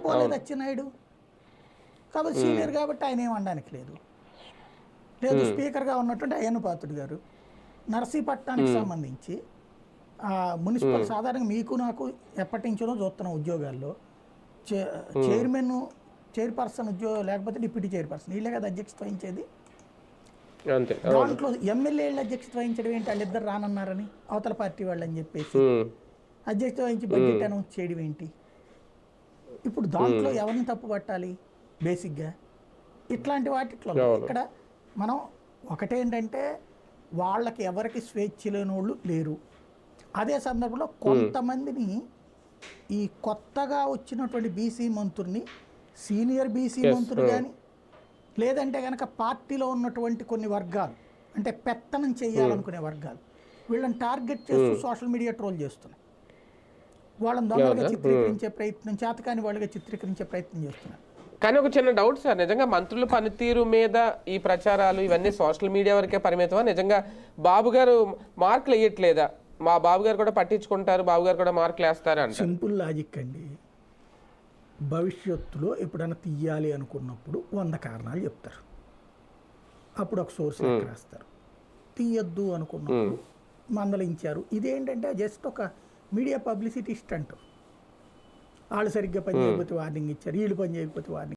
పోలేదు అచ్చెన్నాయుడు, కాబట్టి సీనియర్ కాబట్టి ఆయన ఏమనడానికి లేదు. లేదు స్పీకర్గా ఉన్నటువంటి అయ్యన్న పాత్రుడు గారు నర్సీపట్నానికి సంబంధించి మున్సిపల్ సాధారణంగా మీకు నాకు ఎప్పటి నుంచో చూస్తున్నాం ఉద్యోగాల్లో చైర్పర్సన్ ఉద్యోగం లేకపోతే డిప్యూటీ చైర్పర్సన్ వీళ్ళే కదా అధ్యక్షత వహించేది. దాంట్లో ఎమ్మెల్యేళ్ళు అధ్యక్షత వహించడం ఏంటి, వాళ్ళిద్దరు రానన్నారని అవతల పార్టీ వాళ్ళు అని చెప్పేసి అధ్యక్షత వహించి బడ్జెట్ అనౌన్స్ చేయడం ఏంటి. ఇప్పుడు దాంట్లో ఎవరిని తప్పు పట్టాలి బేసిక్గా ఇట్లాంటి వాటిట్లో. ఇక్కడ మనం ఒకటేంటంటే వాళ్ళకి ఎవరికి స్వేచ్ఛ లేని వాళ్ళు లేరు. అదే సందర్భంలో కొంతమందిని ఈ కొత్తగా వచ్చినటువంటి బీసీ మంత్రుల్ని సీనియర్ బీసీ మంత్రులు కానీ లేదంటే కనుక పార్టీలో ఉన్నటువంటి కొన్ని వర్గాలు అంటే పెత్తనం చేయాలనుకునే వర్గాలు వీళ్ళని టార్గెట్ చేస్తూ సోషల్ మీడియా ట్రోల్ చేస్తున్నాయి. వాళ్ళని దొంగలుగా చిత్రీకరించే ప్రయత్నం, చేతకాని వాళ్ళుగా చిత్రీకరించే ప్రయత్నం చేస్తున్నారు. కానీ ఒక చిన్న డౌట్ సార్, నిజంగా మంత్రుల పనితీరు మీద ఈ ప్రచారాలు ఇవన్నీ సోషల్ మీడియా వరకే పరిమితమా? నిజంగా బాబు గారు మార్కులు వేయట్లేదా? మా బాబు గారు కూడా పట్టించుకుంటారు, బాబు గారు కూడా మార్కులు వేస్తారు అంటే సింపుల్ లాజిక్ అండి. భవిష్యత్తులో ఎప్పుడైనా తీయాలి అనుకున్నప్పుడు 100 కారణాలు చెప్తారు, అప్పుడు ఒక సోర్స్ రాస్తారు. తీయద్దు అనుకున్నప్పుడు మందలించారు. ఇదేంటంటే జస్ట్ ఒక మీడియా పబ్లిసిటీ స్టంట్. వాళ్ళు సరిగ్గా పని చేయకపోతే వార్నింగ్ ఇచ్చారు, వీళ్ళు పని చేయకపోతే వార్నింగ్